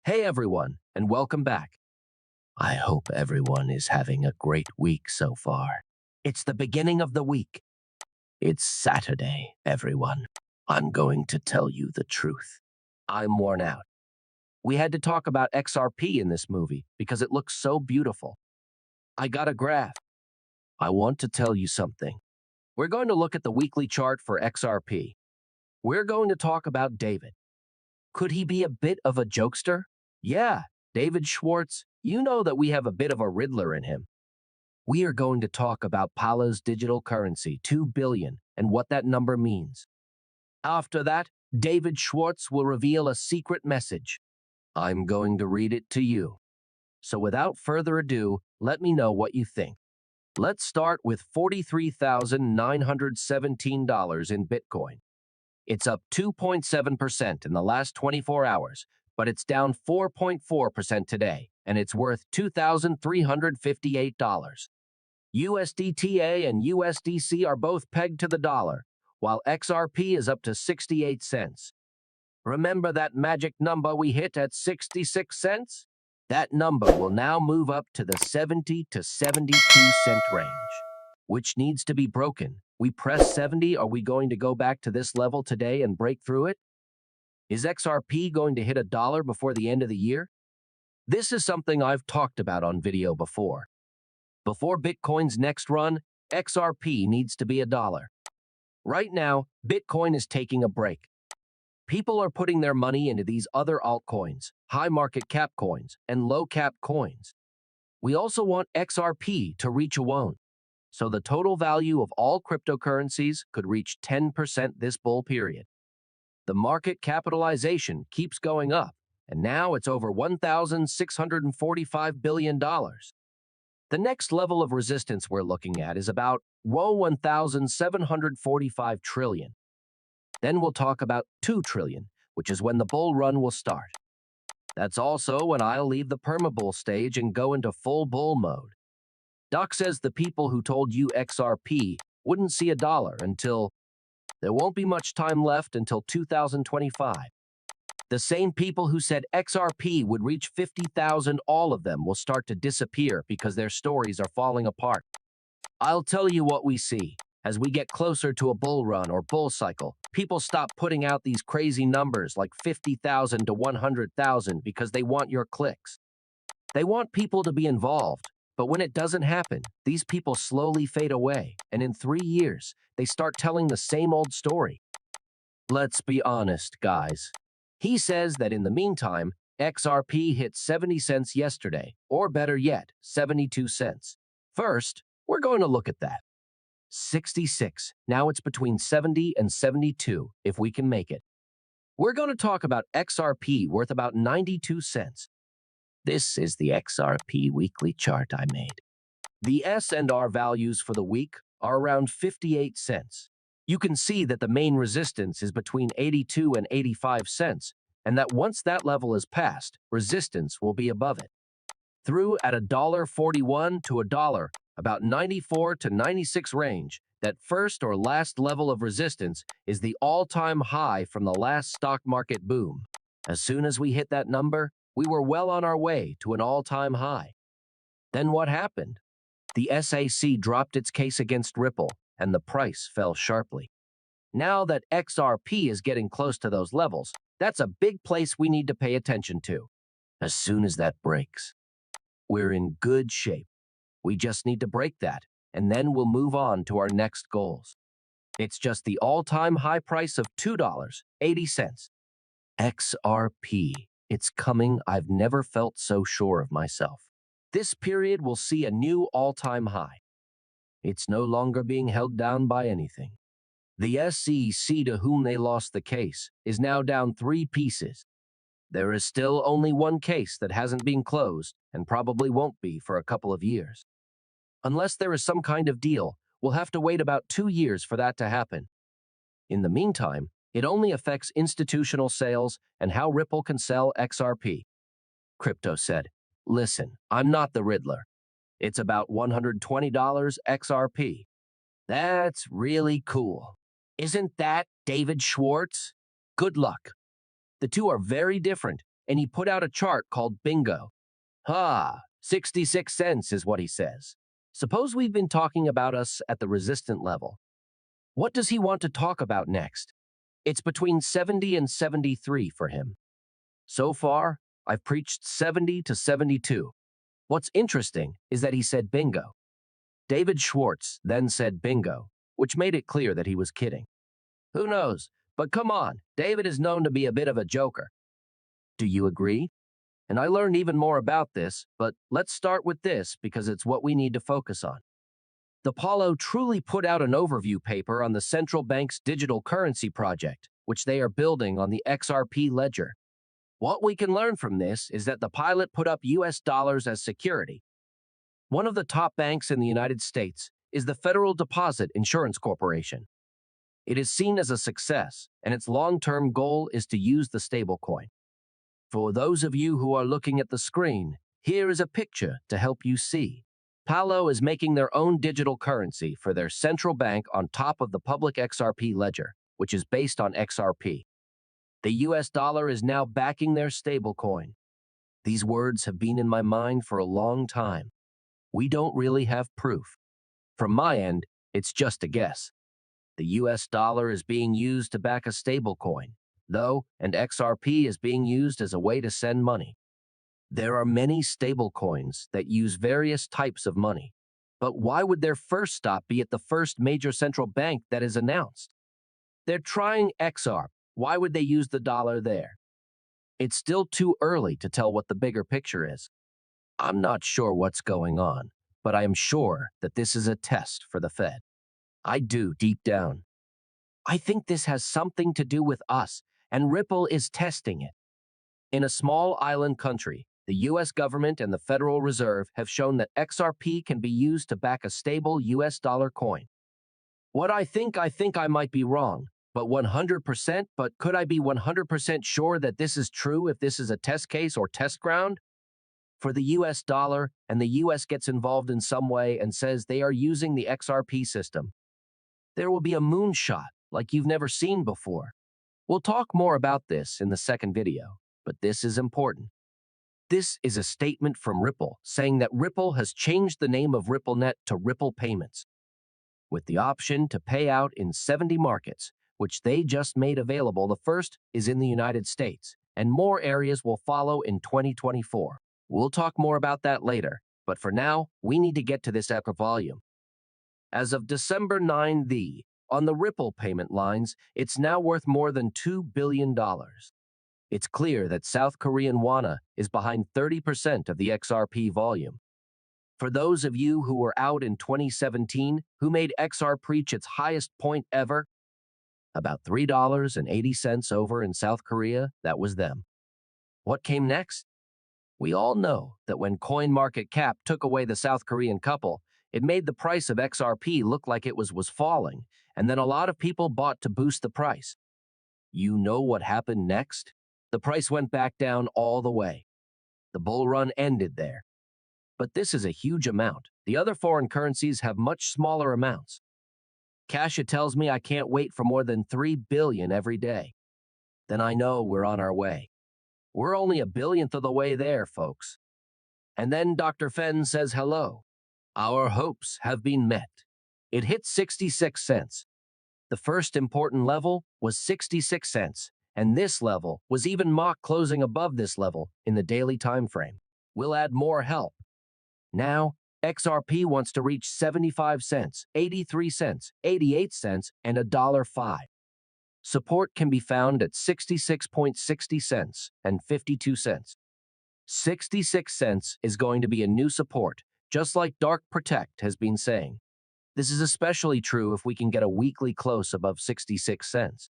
Hey everyone, and welcome back. I hope everyone is having a great week so far. It's the beginning of the week. It's Saturday, everyone. I'm going to tell you the truth. I'm worn out. We had to talk about XRP in this movie because it looks so beautiful. I got a graph. I want to tell you something. We're going to look at the weekly chart for XRP. We're going to talk about David. Could he be a bit of a jokester? Yeah, David Schwartz, you know that we have a bit of a Riddler in him. We are going to talk about Pala's digital currency, 2 billion, and what that number means. After that, David Schwartz will reveal a secret message. I'm going to read it to you. So without further ado, let me know what you think. Let's start with $43,917 in Bitcoin. It's up 2.7% in the last 24 hours, but it's down 4.4% today, and it's worth $2,358. USDTA and USDC are both pegged to the dollar, while XRP is up to 68 cents. Remember that magic number we hit at 66 cents? That number will now move up to the 70 to 72-cent range, which needs to be broken. We press 70. Are we going to go back to this level today and break through it? Is XRP going to hit $1 before the end of the year? This is something I've talked about on video before. Before Bitcoin's next run, XRP needs to be $1. Right now, Bitcoin is taking a break. People are putting their money into these other altcoins, high market cap coins, and low cap coins. We also want XRP to reach a won. So the total value of all cryptocurrencies could reach 10% this bull period. The market capitalization keeps going up, and now it's over $1,645 billion. The next level of resistance we're looking at is about 1,745 trillion. Then we'll talk about 2 trillion, which is when the bull run will start. That's also when I'll leave the permabull stage and go into full bull mode. Doc says the people who told you XRP wouldn't see $1 until there won't be much time left until 2025. The same people who said XRP would reach 50,000, all of them will start to disappear because their stories are falling apart. I'll tell you what we see. As we get closer to a bull run or bull cycle, people stop putting out these crazy numbers like 50,000 to 100,000 because they want your clicks. They want people to be involved, but when it doesn't happen, these people slowly fade away, and in 3 years, they start telling the same old story. Let's be honest, guys. He says that in the meantime, XRP hit 70 cents yesterday, or better yet, 72 cents. First, we're going to look at that. 66. Now it's between 70 and 72, if we can make it. We're going to talk about XRP worth about 92 cents. This is the XRP weekly chart I made. The S and R values for the week are around 58 cents. You can see that the main resistance is between 82 and 85 cents, and that once that level is passed, resistance will be above it. Through at $1.41 to $1, about 94 to 96 range, that first or last level of resistance is the all-time high from the last stock market boom. As soon as we hit that number, we were well on our way to an all-time high. Then what happened? The SAC dropped its case against Ripple, and the price fell sharply. Now that XRP is getting close to those levels, that's a big place we need to pay attention to. As soon as that breaks, we're in good shape. We just need to break that, and then we'll move on to our next goals. It's just the all-time high price of $2.80. XRP. It's coming. I've never felt so sure of myself. This period will see a new all-time high. It's no longer being held down by anything. The SEC to whom they lost the case is now down 3 pieces. There is still only one case that hasn't been closed and probably won't be for a couple of years. Unless there is some kind of deal, we'll have to wait about 2 years for that to happen. In the meantime, it only affects institutional sales and how Ripple can sell XRP. Crypto said, "Listen, I'm not the Riddler. It's about $120 XRP. That's really cool. Isn't that David Schwartz? Good luck." The two are very different, and he put out a chart called Bingo. 66 cents is what he says. Suppose we've been talking about us at the resistant level. What does he want to talk about next? It's between 70 and 73 for him. So far, I've preached 70 to 72. What's interesting is that he said bingo. David Schwartz then said bingo, which made it clear that he was kidding. Who knows? But come on, David is known to be a bit of a joker. Do you agree? And I learned even more about this, but let's start with this because it's what we need to focus on. The Paulo truly put out an overview paper on the central bank's digital currency project, which they are building on the XRP ledger. What we can learn from this is that the pilot put up US dollars as security. One of the top banks in the United States is the Federal Deposit Insurance Corporation. It is seen as a success, and its long-term goal is to use the stablecoin. For those of you who are looking at the screen, here is a picture to help you see. Paulo is making their own digital currency for their central bank on top of the public XRP ledger, which is based on XRP. The US dollar is now backing their stablecoin. These words have been in my mind for a long time. We don't really have proof. From my end, it's just a guess. The US dollar is being used to back a stablecoin, though, and XRP is being used as a way to send money. There are many stablecoins that use various types of money, but why would their first stop be at the first major central bank that is announced? They're trying XRP. Why would they use the dollar there? It's still too early to tell what the bigger picture is. I'm not sure what's going on, but I am sure that this is a test for the Fed. I do, deep down. I think this has something to do with us, and Ripple is testing it. In a small island country, the US government and the Federal Reserve have shown that XRP can be used to back a stable US dollar coin. What I think I might be wrong, but 100%, but could I be 100% sure that this is true if this is a test case or test ground? For the US dollar, and the US gets involved in some way and says they are using the XRP system. There will be a moonshot like you've never seen before. We'll talk more about this in the second video, but this is important. This is a statement from Ripple saying that Ripple has changed the name of RippleNet to Ripple Payments, with the option to pay out in 70 markets, which they just made available. The first is in the United States, and more areas will follow in 2024. We'll talk more about that later, but for now, we need to get to this epic volume. As of December 9, on the Ripple payment lines, it's now worth more than $2 billion. It's clear that South Korean won is behind 30% of the XRP volume. For those of you who were out in 2017 who made XRP reach its highest point ever, about $3.80 over in South Korea, that was them. What came next? We all know that when CoinMarketCap took away the South Korean couple, it made the price of XRP look like it was falling, and then a lot of people bought to boost the price. You know what happened next? The price went back down all the way. The bull run ended there. But this is a huge amount. The other foreign currencies have much smaller amounts. Kasha tells me I can't wait for more than 3 billion every day. Then I know we're on our way. We're only a billionth of the way there, folks. And then Dr. Fenn says hello. Our hopes have been met. It hit 66 cents. The first important level was 66 cents, and this level was even mock closing above this level in the daily time frame. We'll add more help. Now, XRP wants to reach 75 cents, 83 cents, 88 cents, and $1.05. Support can be found at 66.60 cents and 52 cents. 66 cents is going to be a new support, just like Dark Protect has been saying. This is especially true if we can get a weekly close above 66 cents.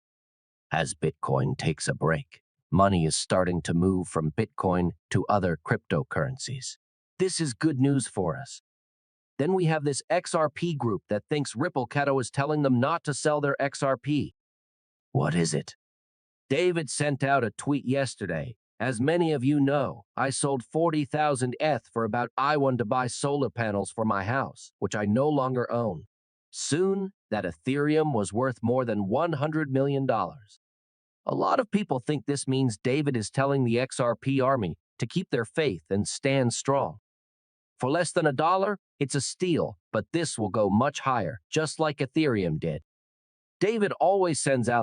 As Bitcoin takes a break, money is starting to move from Bitcoin to other cryptocurrencies. This is good news for us. Then we have this XRP group that thinks Ripple Keto is telling them not to sell their XRP. What is it? David sent out a tweet yesterday. As many of you know, I sold 40,000 ETH for about I want to buy solar panels for my house, which I no longer own. Soon, that Ethereum was worth more than $100 million. A lot of people think this means David is telling the XRP army to keep their faith and stand strong. For less than $1, it's a steal, but this will go much higher, just like Ethereum did. David always sends out